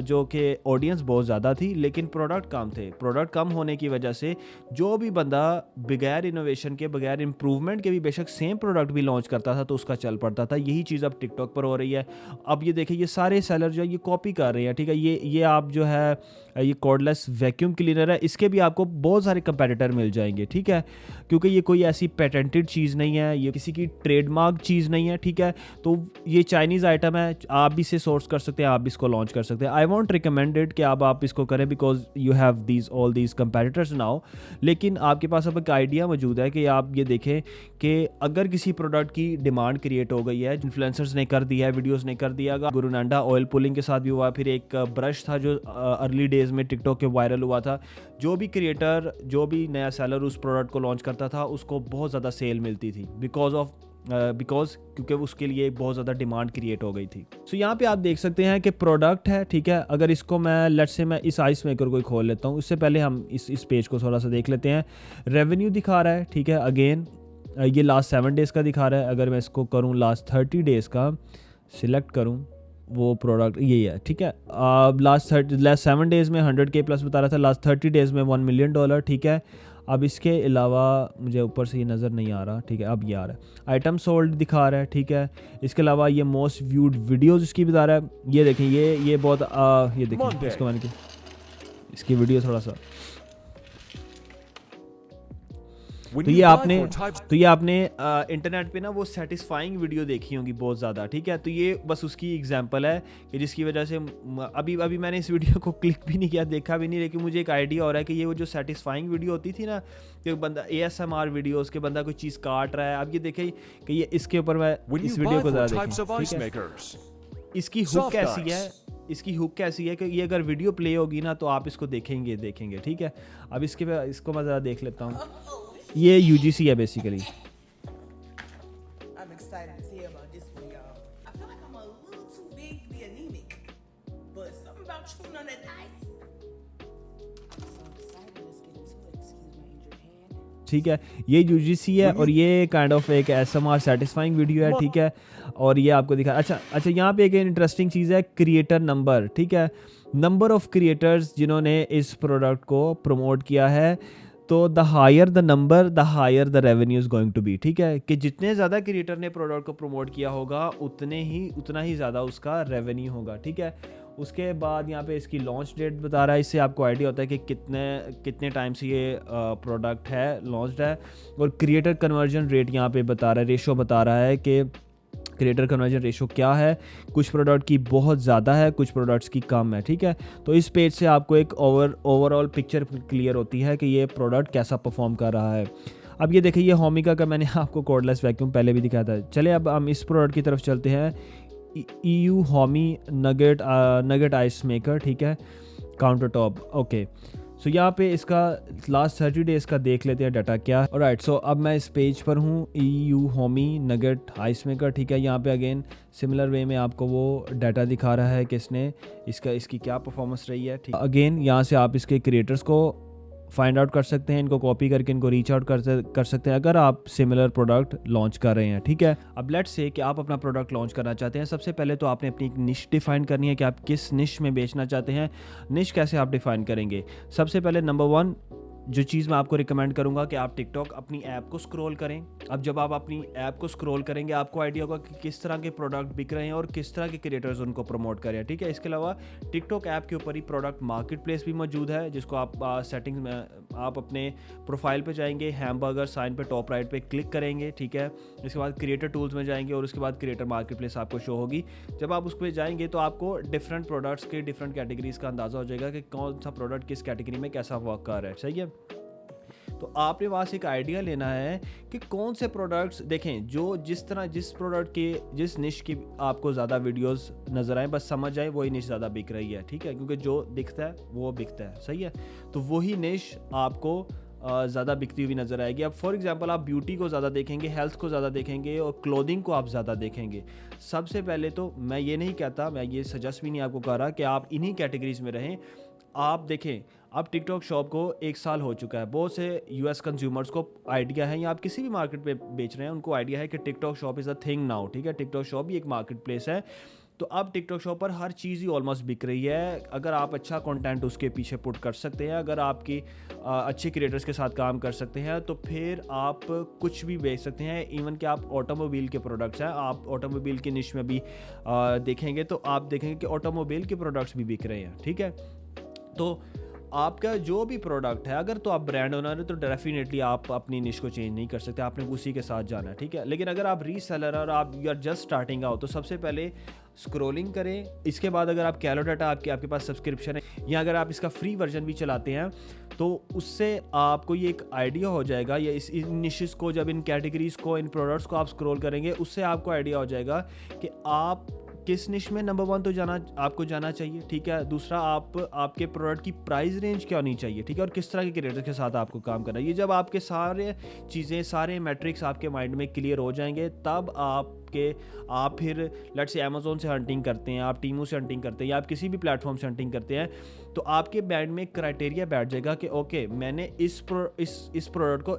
जो कि ऑडियंस बहुत ज़्यादा थी लेकिन प्रोडक्ट कम थे। प्रोडक्ट कम होने की वजह से जो भी बंदा बगैर इनोवेशन के, बगैर इम्प्रूवमेंट के भी बेशक सेम प्रोडक्ट भी लॉन्च करता था तो उसका चल पड़ता था। यही चीज़ अब टिकटॉक पर हो रही है। अब ये देखिए, ये सारे सेलर जो है ये कॉपी कर रहे हैं, ठीक है। ये आप जो है ये कॉर्डलेस वैक्यूम क्लीनर है, इसके भी आपको बहुत सारे कंपेटिटर मिल जाएंगे, ठीक है, क्योंकि ये कोई ऐसी पेटेंटेड चीज़ नहीं है, ये किसी की ट्रेडमार्क चीज़ नहीं है, ठीक है। तो ये चाइनीज़ आइटम है, आप भी इसे सोर्स कर सकते हैं, आप भी इसको लॉन्च कर सकते हैं। आई वॉन्ट रिकमेंडेड कि आप इसको करें because you have all these competitors now. लेकिन आपके पास अब एक आइडिया मौजूद है कि आप ये देखें कि अगर किसी प्रोडक्ट की डिमांड क्रिएट हो गई है, इन्फ्लुएंसर्स ने कर दिया है, वीडियोज़ ने कर दिया, गुरु नांडा ऑयल पुलिंग के साथ भी हुआ, फिर एक ब्रश था जो अर्ली डेज़ में टिकटॉक के वायरल हुआ था। जो भी क्रिएटर, जो भी नया सेलर उस प्रोडक्ट को लॉन्च करता था उसको बहुत ज़्यादा सेल मिलती थी बिकॉज क्योंकि उसके लिए बहुत ज़्यादा डिमांड क्रिएट हो गई थी। सो यहाँ पे आप देख सकते हैं कि प्रोडक्ट है, ठीक है। अगर इसको मैं इस आइस मेकर को खोल लेता हूँ, इससे पहले हम इस पेज को थोड़ा सा देख लेते हैं। रेवेन्यू दिखा रहा है, ठीक है। अगेन ये लास्ट 7 डेज़ का दिखा रहा है। अगर मैं इसको करूँ लास्ट 30 डेज़ का सिलेक्ट करूँ, वो प्रोडक्ट यही है, ठीक है। लास्ट 7 डेज़ में 100K प्लस बता रहा था, लास्ट 30 डेज़ में $1 मिलियन, ठीक है। अब इसके अलावा मुझे ऊपर से ये नज़र नहीं आ रहा, ठीक है, अब ये आ रहा है। आइटम सोल्ड दिखा रहा है, ठीक है। इसके अलावा ये मोस्ट व्यूड वीडियोज़ इसकी बता रहा है। ये देखें, ये बहुत ये देखें इसको मैंने इसकी वीडियो थोड़ा सा तो ये आपने इंटरनेट पे ना वो सेटिस्फाइंग वीडियो देखी होंगी बहुत ज़्यादा, ठीक है। तो ये बस उसकी एग्जांपल है कि जिसकी वजह से अभी मैंने इस वीडियो को क्लिक भी नहीं किया, देखा भी नहीं, लेकिन मुझे एक आइडिया हो रहा है कि ये वो जो सेटिस्फाइंग वीडियो होती थी ना, कि बंदा ASMR वीडियो, उसके बंदा कोई चीज़ काट रहा है। अब ये देखें कि ये इसके ऊपर मैं इस वीडियो को ज़रा देखें, इसकी हुक कैसी है, इसकी हुक कैसी है कि ये अगर वीडियो प्ले होगी ना तो आप इसको देखेंगे, ठीक है। अब इसको मैं ज़रा देख लेता हूँ। ये UGC है basically. I'm excited to hear about this one, y'all. I feel like I'm a little too big to be anemic, but something about chewing on that ice. I'm so excited. Let's get into it. Excuse my injured hand. ठीक है, ये UGC है और ये kind of एक ASMR satisfying video है, ठीक है। और ये आपको दिखा अच्छा यहाँ पे एक इंटरेस्टिंग चीज़ है, क्रिएटर नंबर, ठीक है। नंबर ऑफ क्रिएटर्स जिन्होंने इस प्रोडक्ट को प्रमोट किया है, तो the higher the number the higher the revenue is going to be, ठीक है। कि जितने ज़्यादा क्रिएटर ने प्रोडक्ट को प्रमोट किया होगा उतना ही ज़्यादा उसका रेवेन्यू होगा, ठीक है। उसके बाद यहाँ पे इसकी लॉन्च डेट बता रहा है, इससे आपको आइडिया होता है कि कितने टाइम से ये प्रोडक्ट है लॉन्च्ड है। और क्रिएटर कन्वर्जन रेट यहाँ पे बता रहा है, रेशो बता रहा है कि क्रिएटर कन्वर्जन रेशो क्या है। कुछ प्रोडक्ट की बहुत ज़्यादा है, कुछ प्रोडक्ट्स की कम है, ठीक है। तो इस पेज से आपको एक ओवरऑल पिक्चर क्लियर होती है कि ये प्रोडक्ट कैसा परफॉर्म कर रहा है। अब ये देखिए, ये होमिका का मैंने आपको कॉर्डलेस वैक्यूम पहले भी दिखाया था। चले अब हम इस प्रोडक्ट की तरफ चलते हैं। EU Homi nugget ice maker, ठीक है, काउंटर टॉप। ओके, सो यहाँ पे इसका लास्ट 30 डेज़ का देख लेते हैं डाटा क्या है। ऑलराइट, सो अब मैं इस पेज पर हूँ, EU Homi nugget ice maker, ठीक है। यहाँ पे अगेन सिमिलर वे में आपको वो डाटा दिखा रहा है कि इसकी क्या परफॉर्मेंस रही है, ठीक। अगेन यहाँ से आप इसके क्रिएटर्स को फाइंड आउट कर सकते हैं, इनको कॉपी करके इनको रीच आउट कर सकते हैं अगर आप सिमिलर प्रोडक्ट लॉन्च कर रहे हैं, ठीक है। अब लेट्स से कि आप अपना प्रोडक्ट लॉन्च करना चाहते हैं। सबसे पहले तो आपने अपनी एक निश डिफाइन करनी है कि आप किस निश में बेचना चाहते हैं। निश कैसे आप डिफाइन करेंगे? सबसे पहले नंबर 1, जो चीज़ मैं आपको रिकमेंड करूँगा कि आप टिकटॉक अपनी ऐप को स्क्रॉल करें। अब जब आप अपनी ऐप को स्क्रॉल करेंगे आपको आइडिया होगा कि किस तरह के प्रोडक्ट बिक रहे हैं और किस तरह के क्रिएटर्स उनको प्रमोट करें, ठीक है। इसके अलावा टिकटॉक ऐप के ऊपर ही प्रोडक्ट मार्केट प्लेस भी मौजूद है, जिसको आप सेटिंग्स में आप अपने प्रोफाइल पे जाएंगे, हैमबर्गर साइन पे टॉप राइट पे क्लिक करेंगे, ठीक है। इसके बाद क्रिएटर टूल्स में जाएंगे और उसके बाद क्रिएटर मार्केट प्लेस आपको शो होगी। जब आप उस पर जाएंगे तो आपको डिफरेंट प्रोडक्ट्स के डिफरेंट कैटेगरीज का अंदाज़ा हो जाएगा कि कौन सा प्रोडक्ट किस कैटेगरी में कैसा वर्क कर रहा है, सही है। तो आपने वहाँ से एक आइडिया लेना है कि कौन से प्रोडक्ट्स देखें जो जिस प्रोडक्ट के जिस निश की आपको ज़्यादा वीडियोस नज़र आए, बस समझ आए वही निश ज़्यादा बिक रही है, ठीक है, क्योंकि जो दिखता है वो बिकता है, सही है। तो वही निश आपको ज़्यादा बिकती हुई नज़र आएगी। अब फॉर एग्जांपल आप ब्यूटी को ज़्यादा देखेंगे, हेल्थ को ज़्यादा देखेंगे और क्लोथिंग को आप ज़्यादा देखेंगे। सबसे पहले तो मैं ये नहीं कहता, मैं ये सजेस्ट भी नहीं आपको कर रहा कि आप इन्हीं कैटेगरीज में रहें। आप देखें, अब टिकटॉक शॉप को 1 साल हो चुका है। बहुत से यूएस कंज्यूमर्स को आइडिया है, या आप किसी भी मार्केट पे बेच रहे हैं उनको आइडिया है कि TikTok shop is a thing now, ठीक है। टिकटॉक शॉप भी एक मार्केट प्लेस है। तो अब टिकटॉक शॉप पर हर चीज़ ही ऑलमोस्ट बिक रही है। अगर आप अच्छा कंटेंट उसके पीछे पुट कर सकते हैं, अगर आपकी अच्छे क्रिएटर्स के साथ काम कर सकते हैं, तो फिर आप कुछ भी बेच सकते हैं। इवन कि आप ऑटोमोबाइल के प्रोडक्ट्स हैं, आप ऑटोमोबाइल की निश में भी देखेंगे तो आप देखेंगे कि ऑटोमोबाइल के प्रोडक्ट्स भी बिक रहे हैं, ठीक है। तो आपका जो भी प्रोडक्ट है, अगर तो आप ब्रांड ओनर है तो डेफिनेटली आप अपनी निश को चेंज नहीं कर सकते, आपने उसी के साथ जाना है, ठीक है। लेकिन अगर आप रीसेलर और आप you are just starting out, तो सबसे पहले स्क्रोलिंग करें। इसके बाद अगर आप कैलो डाटा आपके पास सब्सक्रिप्शन है, या अगर आप इसका फ्री वर्जन भी चलाते हैं, तो उससे आपको ये एक आइडिया हो जाएगा, या इन निशेस को, जब इन कैटेगरीज को, इन प्रोडक्ट्स को आप स्क्रॉल करेंगे, उससे आपको आइडिया हो जाएगा कि आप किस निश में नंबर 1 तो आपको जाना चाहिए, ठीक है। दूसरा, आपके प्रोडक्ट की प्राइस रेंज क्या होनी चाहिए, ठीक है, और किस तरह के क्रिएटर के साथ आपको काम करना है। ये जब आपके सारे मैट्रिक्स आपके माइंड में क्लियर हो जाएंगे, तब आप फिर लेट्स से अमेज़ॉन से हंटिंग करते हैं, आप टीमू से हंटिंग करते हैं, या आप किसी भी प्लेटफॉर्म से हंटिंग करते हैं, तो आपके माइंड में क्राइटेरिया बैठ जाएगा कि ओके, मैंने इस प्रोडक्ट को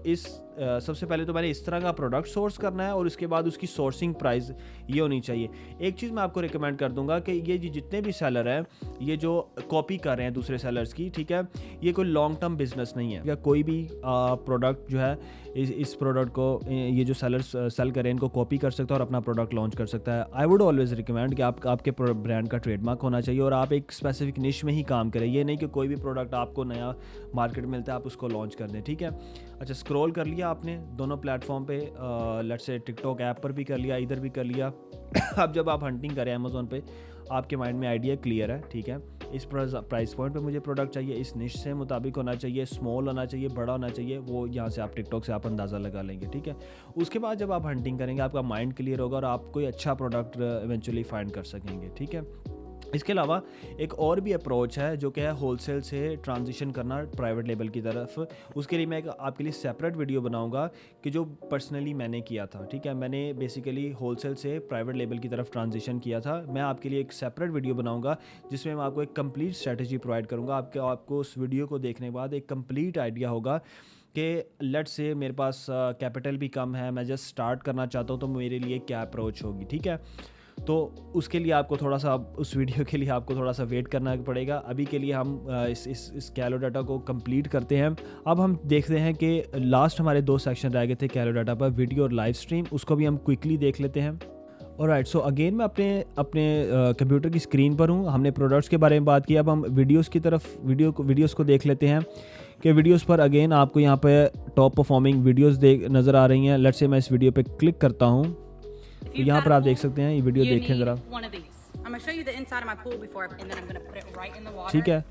सबसे पहले तो मैंने इस तरह का प्रोडक्ट सोर्स करना है, और उसके बाद उसकी सोर्सिंग प्राइस ये होनी चाहिए। एक चीज़ मैं आपको रिकमेंड कर दूंगा कि ये जितने भी सेलर हैं, ये जो कॉपी कर रहे हैं दूसरे सेलर्स की, ठीक है, ये कोई लॉन्ग टर्म बिजनेस नहीं है। या कोई भी प्रोडक्ट जो है इस प्रोडक्ट को ये जो सेलर्स सेल करें, इनको कॉपी कर सकता है और अपना प्रोडक्ट लॉन्च कर सकता है। आई वुड ऑलवेज रिकमेंड कि आपके ब्रांड का ट्रेडमार्क होना चाहिए और आप एक स्पेसिफिक निश में ही काम करें। ये नहीं कि कोई भी प्रोडक्ट आपको नया मार्केट मिलता है आप उसको लॉन्च कर दें, ठीक है। अच्छा, स्क्रॉल कर लिया आपने दोनों प्लेटफॉर्म पे, लेट्स से टिकटॉक ऐप पर भी कर लिया, इधर भी कर लिया। अब जब आप हंटिंग करें अमेज़ॉन पे, आपके माइंड में आइडिया क्लियर है, ठीक है, इस प्राइस पॉइंट पे मुझे प्रोडक्ट चाहिए, इस निश से मुताबिक होना चाहिए, स्मॉल होना चाहिए, बड़ा होना चाहिए, वो यहाँ से आप टिकटॉक से आप अंदाज़ा लगा लेंगे, ठीक है। उसके बाद जब आप हंटिंग करेंगे, आपका माइंड क्लियर होगा और आप कोई अच्छा प्रोडक्ट इवेंचुअली फाइंड कर सकेंगे, ठीक है। इसके अलावा एक और भी अप्रोच है जो कि है होलसेल से ट्रांजिशन करना प्राइवेट लेबल की तरफ। उसके लिए मैं एक आपके लिए सेपरेट वीडियो बनाऊंगा कि जो पर्सनली मैंने किया था, ठीक है। मैंने बेसिकली होलसेल से प्राइवेट लेबल की तरफ ट्रांजिशन किया था। मैं आपके लिए एक सेपरेट वीडियो बनाऊंगा जिसमें मैं आपको एक कंप्लीट स्ट्रेटजी प्रोवाइड करूंगा। आपको उस वीडियो को देखने के बाद एक कंप्लीट आइडिया होगा कि लेट्स से मेरे पास कैपिटल भी कम है, मैं जस्ट स्टार्ट करना चाहता हूँ, तो मेरे लिए क्या अप्रोच होगी, ठीक है। तो उसके लिए आपको थोड़ा सा, उस वीडियो के लिए आपको थोड़ा सा वेट करना पड़ेगा। अभी के लिए हम इस कैलो डाटा को कंप्लीट करते हैं। अब हम देखते हैं कि लास्ट हमारे 2 सेक्शन रह गए थे कैलो डाटा पर, वीडियो और लाइव स्ट्रीम, उसको भी हम क्विकली देख लेते हैं। ऑलराइट, सो अगेन मैं अपने कंप्यूटर की स्क्रीन पर हूँ। हमने प्रोडक्ट्स के बारे में बात की, अब हम वीडियोस की तरफ वीडियोस को देख लेते हैं कि वीडियोस पर अगेन आपको यहाँ पे टॉप परफॉर्मिंग वीडियोस नज़र आ रही हैं। लेट्स से मैं इस वीडियो पे क्लिक करता हूँ, तो यहाँ पर आप देख सकते हैं, ये वीडियो देखें ज़रा, ठीक है।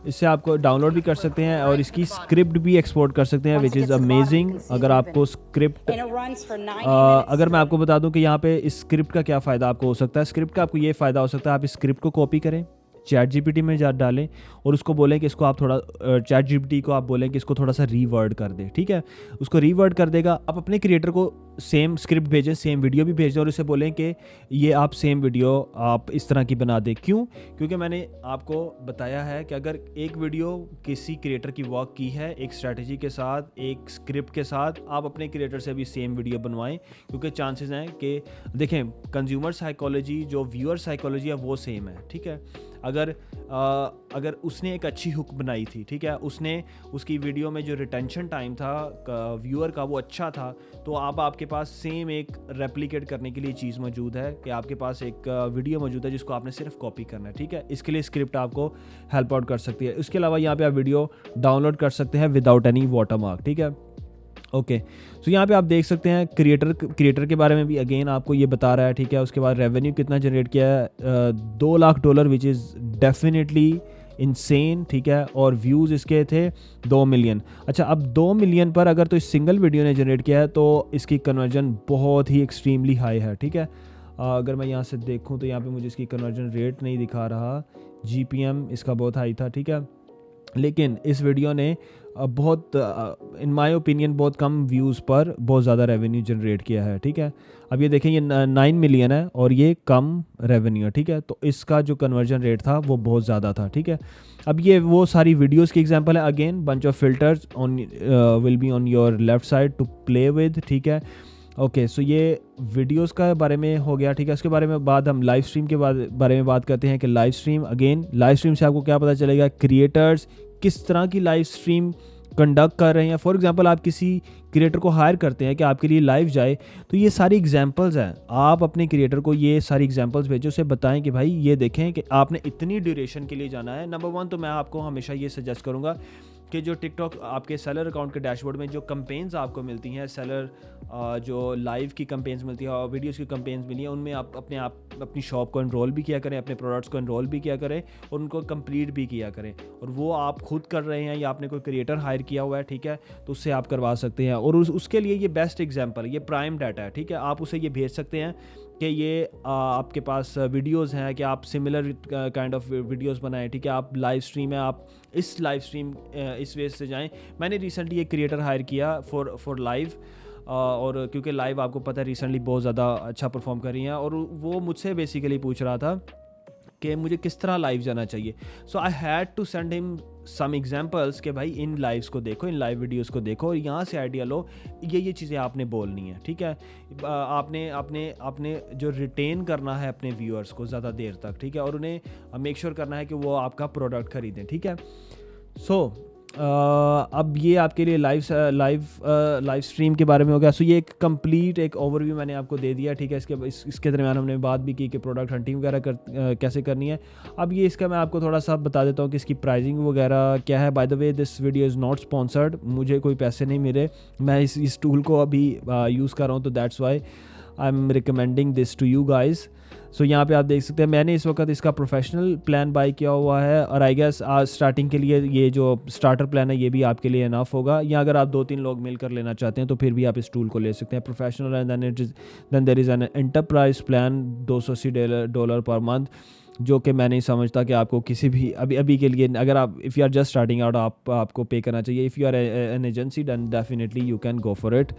इससे आपको डाउनलोड भी कर सकते हैं और इसकी स्क्रिप्ट भी एक्सपोर्ट कर सकते हैं, विच इज़ अमेजिंग। अगर आपको स्क्रिप्ट अगर मैं आपको बता दूं कि यहाँ पे इस स्क्रिप्ट का क्या फ़ायदा आपको हो सकता है। स्क्रिप्ट का आपको ये फ़ायदा हो सकता है, आप इस स्क्रिप्ट को कॉपी करें, चैट जीपीटी में डालें और उसको बोलें कि इसको आप थोड़ा, चैट जीपीटी को आप बोलें कि इसको थोड़ा सा रीवर्ड कर दे, ठीक है। उसको रीवर्ड कर देगा। आप अपने क्रिएटर को सेम स्क्रिप्ट भेजें, सेम वीडियो भी भेज दें और उसे बोलें कि ये आप सेम वीडियो आप इस तरह की बना दें। क्यों? क्योंकि मैंने आपको बताया है कि अगर एक वीडियो किसी क्रिएटर की वर्क की है एक स्ट्रैटेजी के साथ, एक स्क्रिप्ट के साथ, आप अपने क्रिएटर से भी सेम वीडियो बनवाएं, क्योंकि चांसेस हैं कि देखें, कंज्यूमर साइकोलॉजी जो व्यूअर साइकोलॉजी है वो सेम है, ठीक है। अगर उसने एक अच्छी हुक बनाई थी, ठीक है, उसने उसकी वीडियो में जो रिटेंशन टाइम था व्यूअर का वो अच्छा था, तो आपके पास सेम एक रेप्लिकेट करने के लिए चीज़ मौजूद है कि आपके पास एक वीडियो मौजूद है जिसको आपने सिर्फ कॉपी करना है, ठीक है। इसके लिए स्क्रिप्ट आपको हेल्प आउट कर सकती है। इसके अलावा यहाँ पे आप वीडियो डाउनलोड कर सकते हैं विदाउट एनी वाटरमार्क, ठीक है। ओके, सो यहाँ पे आप देख सकते हैं क्रिएटर के बारे में भी अगेन आपको ये बता रहा है, ठीक है। उसके बाद रेवेन्यू कितना जनरेट किया है, $2 lakh, which is definitely insane, ठीक है। और व्यूज़ इसके थे 2 मिलियन। अच्छा, अब 2 मिलियन पर अगर तो इस सिंगल वीडियो ने जनरेट किया है तो इसकी कन्वर्जन बहुत ही एक्सट्रीमली हाई है, ठीक है। अगर मैं यहाँ से देखूँ तो यहाँ पे मुझे इसकी कन्वर्जन रेट नहीं दिखा रहा, GPM इसका बहुत हाई था, ठीक है। लेकिन इस वीडियो ने बहुत इन माय ओपिनियन बहुत कम व्यूज़ पर बहुत ज़्यादा रेवेन्यू जनरेट किया है, ठीक है। अब ये देखें, ये 9 मिलियन है और ये कम रेवेन्यू है, ठीक है। तो इसका जो कन्वर्जन रेट था वो बहुत ज़्यादा था, ठीक है। अब ये वो सारी वीडियोस की एग्जांपल है। Again bunch of filters on will be on your left side to play with, ठीक है। ओके, सो ये वीडियोस का बारे में हो गया, ठीक है। उसके बारे में बाद हम लाइव स्ट्रीम के बारे में बात करते हैं कि live stream, again live stream से आपको क्या पता चलेगा, क्रिएटर्स किस तरह की लाइव स्ट्रीम कंडक्ट कर रहे हैं। फॉर एग्जांपल, आप किसी क्रिएटर को हायर करते हैं कि आपके लिए लाइव जाए, तो ये सारी एग्जांपल्स हैं। आप अपने क्रिएटर को ये सारी एग्जांपल्स भेजो, उसे बताएं कि भाई ये देखें कि आपने इतनी ड्यूरेशन के लिए जाना है। नंबर 1 तो मैं आपको हमेशा ये सजेस्ट करूँगा कि जो टिकटॉक आपके सेलर अकाउंट के डैशबोर्ड में जो कैंपेन्स आपको मिलती हैं, सेलर जो लाइव की कैंपेन्स मिलती है और वीडियोस की कैंपेन्स मिली है, उनमें आप अपनी शॉप को एनरोल भी किया करें, अपने प्रोडक्ट्स को एनरोल भी किया करें और उनको कंप्लीट भी किया करें। और वो आप खुद कर रहे हैं या आपने कोई क्रिएटर हायर किया हुआ है, ठीक है, तो उससे आप करवा सकते हैं। और उसके लिए ये बेस्ट एग्जाम्पल है, ये प्राइम डाटा है, ठीक है। आप उसे ये भेज सकते हैं कि ये आपके पास वीडियोस हैं कि आप सिमिलर काइंड ऑफ वीडियोस बनाएं, ठीक है। आप लाइव स्ट्रीम है, आप इस लाइव स्ट्रीम इस वे से जाएं। मैंने रिसेंटली एक क्रिएटर हायर किया फॉर लाइव, और क्योंकि लाइव आपको पता है रिसेंटली बहुत ज़्यादा अच्छा परफॉर्म कर रही हैं, और वो मुझसे बेसिकली पूछ रहा था कि मुझे किस तरह लाइव जाना चाहिए। So I had to send him some examples कि भाई इन लाइव्स को देखो, इन लाइव वीडियोस को देखो और यहाँ से आइडिया लो, ये चीज़ें आपने बोलनी है, ठीक है। आपने जो रिटेन करना है अपने व्यूअर्स को ज़्यादा देर तक, ठीक है, और उन्हें मेक श्योर करना है कि वो आपका प्रोडक्ट खरीदें, ठीक है। सो अब ये आपके लिए लाइव स्ट्रीम के बारे में हो गया। सो ये एक कंप्लीट एक ओवरव्यू मैंने आपको दे दिया, ठीक है। इसके दरमियान हमने बात भी की कि प्रोडक्ट हंटिंग वगैरह कैसे करनी है। अब ये इसका मैं आपको थोड़ा सा बता देता हूँ कि इसकी प्राइसिंग वगैरह क्या है। By the way, this video is not sponsored, मुझे कोई पैसे नहीं मिले, मैं इस टूल को अभी यूज़ कर रहा हूँ, तो that's why I am recommending this to you guys. So यहाँ पे आप देख सकते हैं मैंने इस वक्त इसका प्रोफेशनल प्लान बाय किया हुआ है, और आई गेस आज स्टार्टिंग के लिए ये जो स्टार्टर प्लान है ये भी आपके लिए इनफ होगा, या अगर आप 2-3 लोग मिलकर लेना चाहते हैं तो फिर भी आप इस टूल को ले सकते हैं। Professional and then there is an enterprise plan $280 per month, जो कि मैं नहीं समझता कि आपको किसी भी अभी के लिए, अगर आप if you are just starting out, आपको पे करना चाहिए। If you are an agency then definitely you can go for it.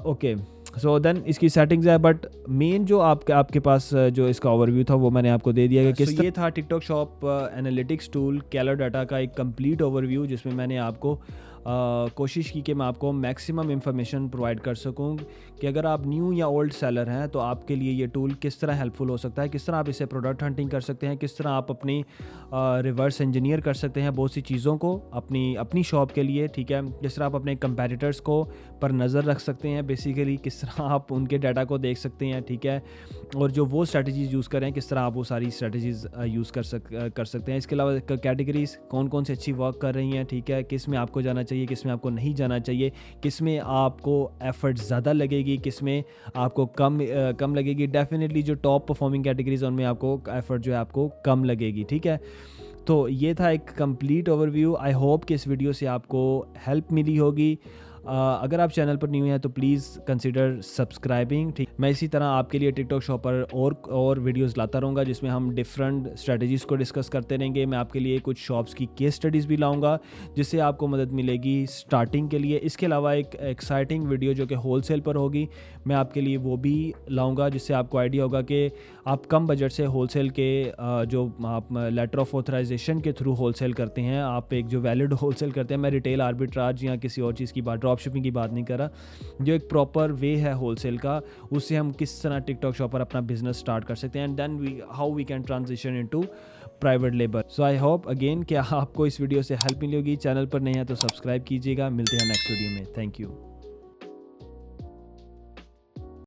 Okay, so then इसकी सेटिंग्स है, बट मेन जो आपके पास जो इसका ओवरव्यू था वो मैंने आपको दे दिया कि किस ये था टिकटॉक शॉप एनालिटिक्स टूल कैलो डाटा का एक कंप्लीट ओवरव्यू, जिसमें मैंने आपको कोशिश की कि मैं आपको मैक्सिमम इंफॉर्मेशन प्रोवाइड कर सकूं कि अगर आप न्यू या ओल्ड सेलर हैं तो आपके लिए ये टूल किस तरह हेल्पफुल हो सकता है, किस तरह आप इसे प्रोडक्ट हंटिंग कर सकते हैं, किस तरह आप अपनी रिवर्स इंजीनियर कर सकते हैं बहुत सी चीज़ों को अपनी शॉप के लिए, ठीक है। जिस तरह आप अपने कंपेटिटर्स को पर नज़र रख सकते हैं, बेसिकली किस तरह आप उनके डाटा को देख सकते हैं, ठीक है, और जो वो स्ट्रैटेजीज़ यूज़ करें किस तरह आप वो सारी स्ट्रैटेजीज़ यूज़ कर सकते हैं। इसके अलावा कैटेगरीज कौन कौन से अच्छी वर्क कर रही हैं, ठीक है, किस में आपको जाना चाहिए, किस में आपको नहीं जाना चाहिए, किस में आपको एफर्ट ज़्यादा लगेगी, किस में आपको कम लगेगी। डेफिनेटली जो टॉप परफॉर्मिंग कैटेगरीज उनमें आपको एफर्ट जो है आपको कम लगेगी, ठीक है। तो ये था एक कंप्लीट ओवरव्यू। आई होप कि इस वीडियो से आपको हेल्प मिली होगी। अगर आप चैनल पर न्यू हैं तो प्लीज़ कंसिडर सब्सक्राइबिंग, ठीक। मैं इसी तरह आपके लिए टिकटॉक शॉप पर और वीडियोस लाता रहूँगा जिसमें हम डिफरेंट स्ट्रेटजीज़ को डिस्कस करते रहेंगे। मैं आपके लिए कुछ शॉप्स की केस स्टडीज़ भी लाऊंगा जिससे आपको मदद मिलेगी स्टार्टिंग के लिए। इसके अलावा एक एक्साइटिंग वीडियो जो कि होलसेल पर होगी, मैं आपके लिए वो भी लाऊंगा जिससे आपको आइडिया होगा कि आप कम बजट से होलसेल के जो आप लेटर ऑफ ऑथराइजेशन के थ्रू होलसेल करते हैं, आप एक जो वैलिड होलसेल करते हैं, मैं रिटेल आर्बिट्राज या किसी और चीज़ की बात ड्रॉप शिपिंग की बात नहीं कर रहा, जो एक प्रॉपर वे है होलसेल का, उससे हम किस तरह टिकटॉक शॉप पर अपना बिजनेस स्टार्ट कर सकते हैं, and then how we can transition into private label. So I hope again कि आपको इस वीडियो से हेल्प मिली होगी। चैनल पर नहीं है तो सब्सक्राइब कीजिएगा। मिलते हैं नेक्स्ट वीडियो में। Thank you.